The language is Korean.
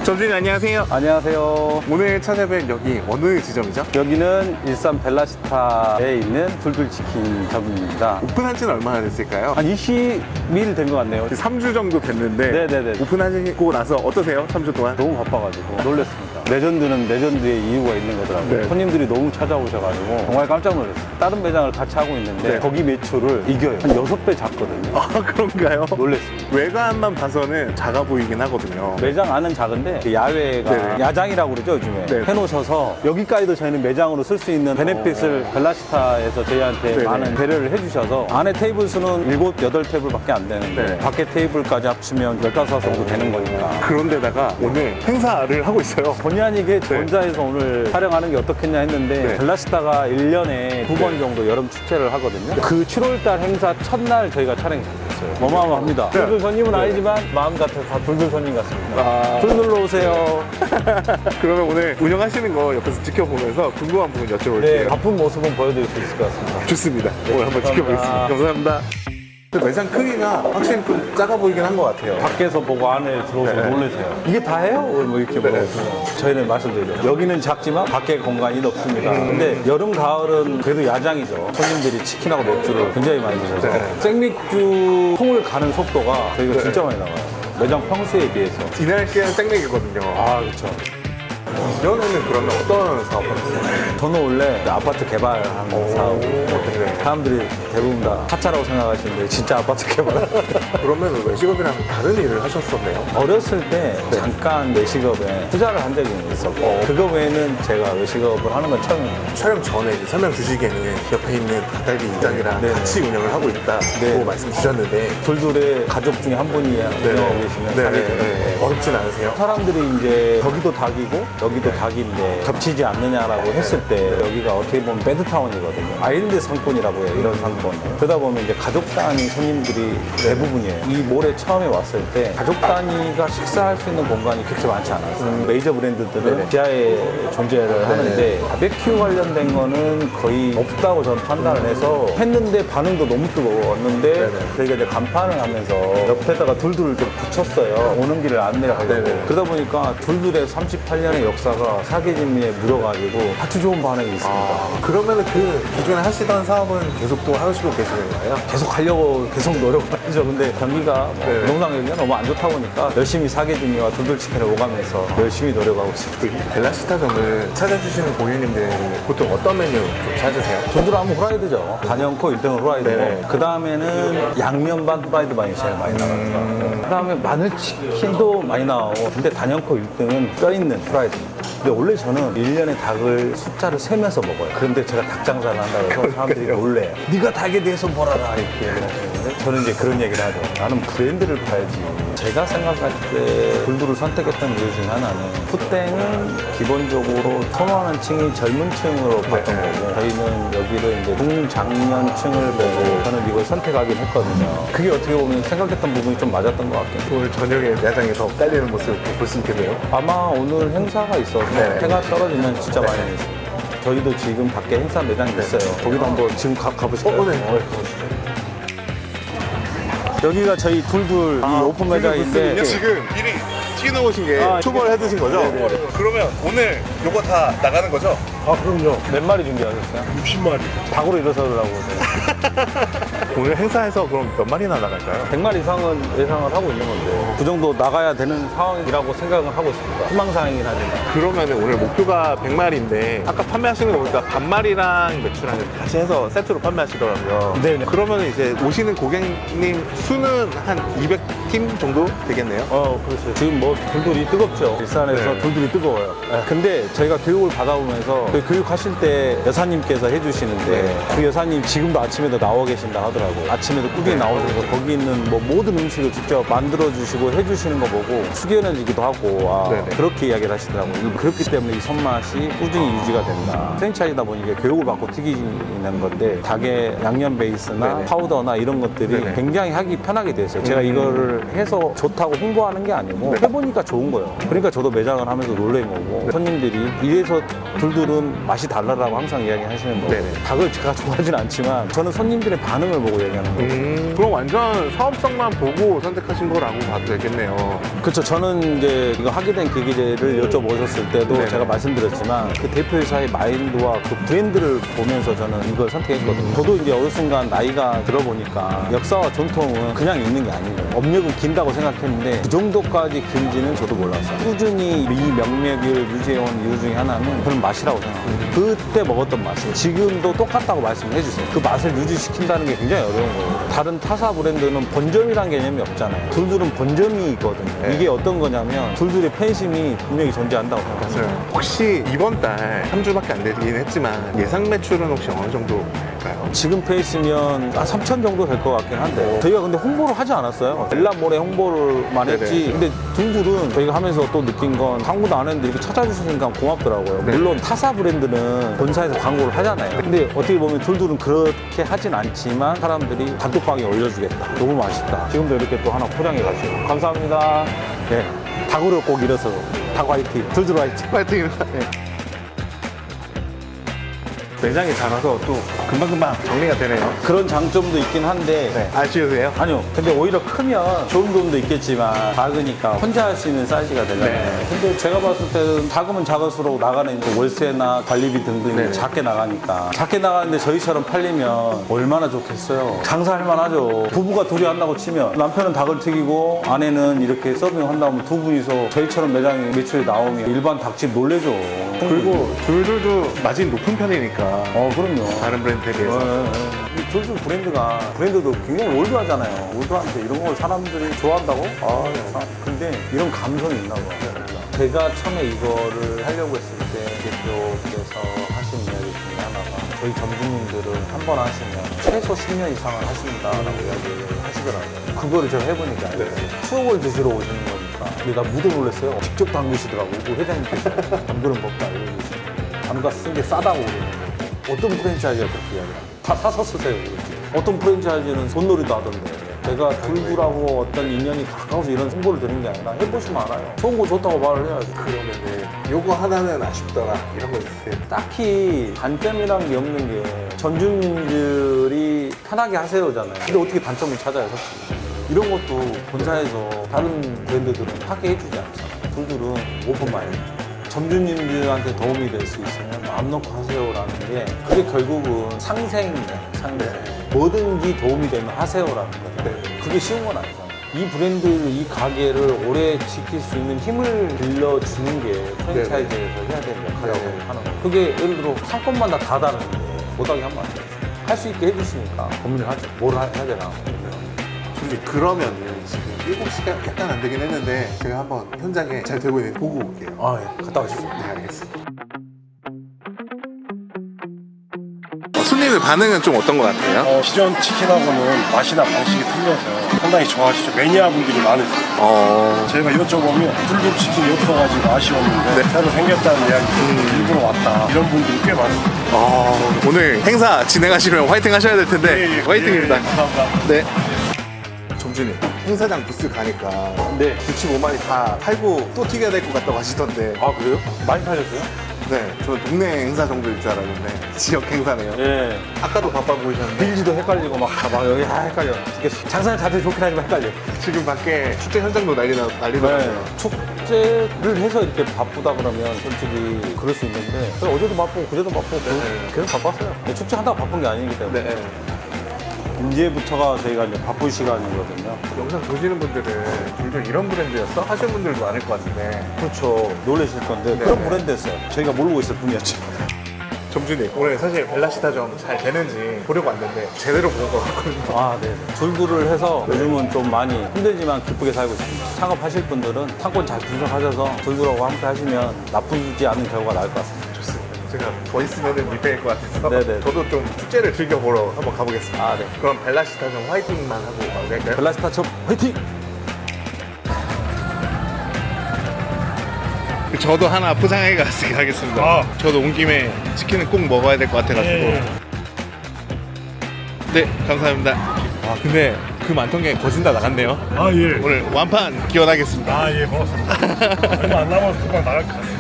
점주님 안녕하세요. 안녕하세요. 오늘 찾아뵌 여기 어느 지점이죠? 여기는 일산 벨라시타에 있는 둘둘치킨점입니다. 오픈한 지는 얼마나 됐을까요? 한 20일 된 것 같네요. 3주 정도 됐는데 네네네. 오픈하시고 나서 어떠세요? 3주 동안? 너무 바빠가지고 놀랬습니다. 레전드는 레전드의 이유가 있는 거더라고요. 네. 손님들이 너무 찾아오셔가지고 정말 깜짝 놀랐어요. 다른 매장을 같이 하고 있는데 네. 거기 매출을 이겨요. 한 6배 작거든요. 아 그런가요? 놀랬습니다. 외관만 봐서는 작아 보이긴 하거든요. 매장 안은 작은데 그 야외가 네네. 야장이라고 그러죠 요즘에 네. 해놓으셔서 여기까지도 저희는 매장으로 쓸 수 있는 베네핏을 벨라시타에서 저희한테 네네. 많은 배려를 해주셔서 안에 테이블 수는 7, 8테이블 밖에 안 되는데 네. 밖에 테이블까지 합치면 15 정도 되는 거니까 그런데다가 오늘 행사를 하고 있어요. 본의 아니게 저 혼자해서 오늘 촬영하는 게 어떻겠냐 했는데 네. 벨라시타가 1년에 2번 정도 여름 축제를 하거든요. 그 7월달 행사 첫날 저희가 촬영했어요. 어마어마합니다. 네. 둘둘 손님은 네. 아니지만 마음 같아서 다 둘둘 손님 같습니다. 아. 둘둘로 오세요. 그러면 오늘 운영하시는 거 옆에서 지켜보면서 궁금한 부분 여쭤볼게요. 네, 바쁜 모습은 보여드릴 수 있을 것 같습니다. 좋습니다. 오늘 한번 감사합니다. 지켜보겠습니다. 감사합니다. 매장 크기가 확실히 좀 작아 보이긴 한 것 같아요. 밖에서 보고 안에 들어오서 네. 놀라세요. 이게 다 해요? 뭐 이렇게 네. 물어보시면 저희는 말씀드리죠. 여기는 작지만 밖에 공간이 넓습니다. 근데 여름, 가을은 그래도 야장이죠. 손님들이 치킨하고 맥주를 굉장히 많이 드셔서 네. 생맥주 통을 가는 속도가 저희가 네. 진짜 많이 나와요. 매장 평소에 비해서. 이날께는 생맥이거든요. 아, 그렇죠. 이전에는 그러면 어떤 사업을 했어요? 저는 원래 아파트 개발하는 사업. 네. 사람들이 대부분 다 하차라고 생각하시는데 진짜 아파트 개발. 그러면 외식업이랑 다른 일을 하셨었네요? 어렸을 때 네. 잠깐 외식업에 투자를 한 적이 있었고 그거 외에는 제가 외식업을 하는 건 처음입니다. 촬영 전에 이제 설명 주시기에는 옆에 있는 닭갈비 이장이랑 네. 같이 운영을 하고 있다고 네. 말씀 주셨는데 둘둘의 가족 중에 한 분이 운영하고 계시면 사례죠. 어렵진 않으세요? 사람들이 이제 저기도 닭이고 여기도 닭인데 겹치지 않느냐라고 했을 때 여기가 어떻게 보면 배드타운이거든요. 아일랜드 상권이라고 해요. 이런 상권. 그러다 보면 이제 가족 단위 손님들이 대부분이에요. 이 몰에 처음에 왔을 때 가족 단위가 식사할 수 있는 공간이 그렇게 많지 않았어요. 메이저 브랜드들은 지하에 존재를 하는데 바베큐 관련된 거는 거의 없다고 저는 판단을 해서 했는데 반응도 너무 뜨거웠는데 저희가 이제 간판을 하면서 옆에다가 둘둘을 좀 붙였어요. 오는 길을 안내를 하려고. 네네. 그러다 보니까 둘둘의 38년의 역사가 사계진미에 묻어가지고 아주 좋은 반응이 있습니다. 그러면 그 기존에 하시던 사업은 계속 또 하시고 계시는 거예요? 계속 하려고 계속 노력을 하죠. 근데 경기가 뭐 네. 부동산 경기가 너무 안 좋다 보니까 열심히 사계진미와 둘둘치킨을 오가면서 열심히 노력하고 있습니다. 벨라시타점을 찾아주시는 고객님들이 보통 어떤 메뉴 좀 찾으세요? 둘둘하면 후라이드죠. 단연코 1등은 후라이드고 네. 그 다음에는 양면 반 후라이드 반이 제일 많이 나갑니다. 그 다음에 마늘치킨도 많이 나오고 근데 단연코 1등은 뼈 있는 후라이드입니다. 근데 원래 저는 1년에 닭을 숫자를 세면서 먹어요. 그런데 제가 닭 장사를 한다고 해서 사람들이 놀래요. 네가 닭에 대해서 뭘 알아? 이렇게 얘기를 하시는데 저는 이제 그런 얘기를 하죠. 나는 브랜드를 봐야지. 제가 생각할 때 둘둘을 선택했던 이유 중에 하나는 푸땡은 기본적으로 선호하는 층이 젊은 층으로 봤던 거고 저희는 여기를 이제 중장년층을 보고 저는 이걸 선택하긴 했거든요. 그게 어떻게 보면 생각했던 부분이 좀 맞았던 것 같긴 해요. 오늘 저녁에 야장에서 딸리는 모습 볼 수 있겠네요. 아마 오늘 행사가 있어서 네. 해가 떨어지면 진짜 많이 있어요. 저희도 지금 밖에 행사 매장이 있어요. 거기도 한번 지금 가보실까요? 네. 가보시죠. 여기가 저희 둘둘 이 오픈 매장인데 지금 미리 튀겨놓으신 게 아, 초벌 해두신 거죠? 네네. 그러면 오늘 요거 다 나가는 거죠? 아 그럼요. 몇 마리 준비하셨어요? 60마리. 닭으로 일어서려고 오늘 행사에서 그럼 몇 마리나 나갈까요? 100마리 이상은 예상을 하고 있는 건데 그 정도 나가야 되는 상황이라고 생각을 하고 있습니다. 희망사항이긴 하지만 그러면 오늘 목표가 100마리인데 아까 판매하시는 거 보니까 반마리랑 매출랑 같이 해서 세트로 판매하시더라고요. 네네. 그러면 이제 오시는 고객님 수는 한 200팀 정도 되겠네요? 그렇죠. 지금 뭐 둘둘이 뜨겁죠. 일산에서 네. 둘둘이 뜨거워요. 근데 저희가 교육을 받아보면서 그 교육하실 때 여사님께서 해주시는데 네. 그 여사님 지금도 아침에도 나와 계신다 하더라고요. 아침에도 꾸준히 네. 나오셔서 거기 있는 뭐 모든 음식을 직접 만들어주시고 해주시는 거 보고 숙연해지기도 하고 네네. 그렇게 이야기를 하시더라고요. 그렇기 때문에 이 손맛이 꾸준히 유지가 된다. 프랜차이즈다 보니 이게 교육을 받고 튀기는 건데 닭의 양념 베이스나 네네. 파우더나 이런 것들이 네네. 굉장히 하기 편하게 됐어요. 제가 이거를 해서 좋다고 홍보하는 게 아니고 해보니까 좋은 거예요. 그러니까 저도 매장을 하면서 놀란 거고 손님들이 이래서 둘둘은 맛이 달라라고 항상 이야기하시는 거고 네네. 닭을 제가 좋아하진 않지만 저는 손님들의 반응을 보고 얘기하는 거예요. 그럼 완전 사업성만 보고 선택하신 거라고 봐도 되겠네요. 그렇죠. 저는 이제 이거 하게 된 계기를 여쭤보셨을 때도 네네. 제가 말씀드렸지만 그 대표이사의 마인드와 그 브랜드를 보면서 저는 이걸 선택했거든요. 저도 이제 어느 순간 나이가 들어보니까 역사와 전통은 그냥 있는 게 아니에요. 업력은 긴다고 생각했는데 그 정도까지 긴지는 저도 몰랐어요. 꾸준히 이 명맥을 유지해온 이유 중에 하나는 그런 맛이라고 생각합니다. 그때 먹었던 맛이 지금도 똑같다고 말씀을 해주세요. 그 맛을 유지시킨다는 게 굉장히 어려운 거예요. 다른 타사 브랜드는 본점이란 개념이 없잖아요. 둘둘은 본점이 있거든요. 네. 이게 어떤 거냐면 둘둘의 팬심이 분명히 존재한다고 생각합니다. 맞아요. 혹시 이번 달 3주밖에 안 되긴 했지만 예상 매출은 혹시 어느 정도일까요? 지금 페이스면 한 3천 정도 될 것 같긴 한데 저희가 근데 홍보를 하지 않았어요. 엘라몰에 홍보를만 네네. 했지. 근데 둘둘은 저희가 하면서 또 느낀 건 광고도 안 했는데 이렇게 찾아주시니까 고맙더라고요. 네. 물론 타사 브랜드는 본사에서 광고를 하잖아요. 근데 어떻게 보면 둘둘은 그렇게 하진 않지만 사람들이 단톡방에 올려주겠다. 너무 맛있다. 지금도 이렇게 또 하나 포장해가지고 감사합니다. 네. 닭으로 꼭 일어서 닭 화이팅, 둘둘 화이팅. 파이팅입니다. 네. 매장이 작아서 또 금방금방 정리가 되네요. 그런 장점도 있긴 한데 네. 아쉬우세요? 아니요. 근데 오히려 크면 좋은 부분도 있겠지만 작으니까 혼자 할 수 있는 사이즈가 되잖아요. 네. 근데 제가 봤을 때는 작으면 작을수록 나가는 그 월세나 관리비 등등이 네. 작게 나가니까 작게 나가는데 저희처럼 팔리면 얼마나 좋겠어요. 장사할 만하죠. 부부가 둘이 한다고 치면 남편은 닭을 튀기고 아내는 이렇게 서빙 한다면 두 분이서 저희처럼 매장에 매출이 나오면 일반 닭집 놀래죠. 그리고 둘둘도 마진 높은 편이니까 그럼요. 다른 브랜드에 비해서. 이 둘둘 브랜드도 굉장히 올드하잖아요. 올드한데 이런 걸 사람들이 좋아한다고? 근데 이런 감성이 있나 봐. 제가 처음에 이거를 하려고 했을 때 대표께서 하신 이야기 중에 하나가 저희 점주님들은 한 번 하시면 최소 10년 이상을 하신다라고 이야기를 하시더라고요. 그거를 제가 해보니까 알겠어요. 추억을 드시러 오시는 거니까. 근데 나 무대 놀랐어요. 직접 담그시더라고. 그 회장님께서 담그는 법도 알려주시고. 담가 쓴 게 싸다고 그러는 거예요. 어떤 프랜차이즈가 그렇게 이야기합니다. 다 사서 쓰세요. 그러지. 어떤 프랜차이즈는 손놀이도 하던데. 제가 둘둘하고 어떤 인연이 가까워서 이런 홍보를 드리는 게 아니라 해보시면 알아요. 좋은 거 좋다고 말을 해야지. 그러면은 요거 하나는 아쉽더라 이런 거 있으세요? 딱히 단점이란 게 없는 게 점주님들이 편하게 하세요잖아요. 근데 어떻게 단점을 찾아요, 솔직히. 이런 것도 본사에서 다른 브랜드들은 하게 해주지 않잖아요. 둘둘은 오픈 마인드. 점주님들한테 도움이 될 수 있으면 마음 놓고 하세요라는 게 그게 결국은 상생이에요. 상생. 뭐든지 도움이 되면 하세요라는 거죠. 그게 쉬운 건 아니잖아요. 이 브랜드를, 이 가게를 오래 지킬 수 있는 힘을 빌려주는 게 프랜차이즈에서 해야 되는 역할이라고 하는 거예요. 그게 예를 들어 상권마다 다 다른데 못하게 하면 안 돼요. 할 수 있게 해주시니까 고민을 하죠. 뭘 해야 되나. 근데 그러면은 지금 7시가 약간 안 되긴 했는데 제가 한번 현장에 잘 되고 있는지 보고 올게요. 아, 예. 갔다 오시죠. 네, 알겠습니다. 손님들 반응은 좀 어떤 것 같아요? 기존 치킨하고는 맛이나 방식이 틀려서 상당히 좋아하시죠. 매니아분들이 많으세요. 저희가 여쭤보면 둘둘 치킨이 없어가지고 아쉬웠는데 새로 생겼다는 이야기 일부러 왔다 이런 분들이 꽤 많습니다. 오늘 행사 진행하시면 화이팅 하셔야 될 텐데 예, 화이팅입니다. 예, 감사합니다. 네. 점주님 행사장 부스 가니까 네. 65마리 다 팔고 또 튀겨야 될 것 같다고 하시던데. 아, 그래요? 많이 팔렸어요? 네, 저는 동네 행사 정도일 줄 알았는데 지역 행사네요. 예. 아까도 바빠 보이셨는데 빌지도 헷갈리고 막 여기 헷갈려. 이게 장사는 자세히 좋긴 하지만 헷갈려. 지금 밖에 축제 현장도 난리더라고요. 축제를 해서 이렇게 바쁘다 그러면 솔직히 그럴 수 있는데 어제도 바쁘고 그제도 바쁘고 계속 바빴어요. 축제 한다고 바쁜 게 아니기 때문에 네. 이제부터가 저희가 이제 바쁜 시간이거든요. 영상 보시는 분들은 둘둘 이런 브랜드였어? 하시는 분들도 많을 것 같은데. 그렇죠. 놀라실 건데 네. 그런 브랜드였어요. 저희가 모르고 있을 뿐이었죠. 점주님 오늘 사실 벨라시타 좀 잘 되는지 보려고 왔는데 제대로 본 것 같거든요. 아, 네. 둘둘을 해서 요즘은 좀 많이 힘들지만 기쁘게 살고 있습니다. 창업하실 분들은 상권 잘 분석하셔서 둘둘하고 함께 하시면 나쁘지 않은 결과가 나올 것 같습니다. 좋습니다. 제가 더 있으면 미패일 것 같아서 네네. 저도 좀 축제를 즐겨보러 한번 가보겠습니다. 아, 네. 그럼 벨라시타 좀 화이팅만 하고 가도 될까요? 벨라시타 첩 화이팅! 저도 하나 포장해 가겠습니다. 저도 온 김에 치킨은 꼭 먹어야 될 것 같아가지고. 네, 감사합니다. 근데 그 많던 게 거진 다 나갔네요. 아, 예. 오늘 완판 기원하겠습니다. 아, 예, 고맙습니다. 얼마 안 남아서 금방 나갈 것 같습니다.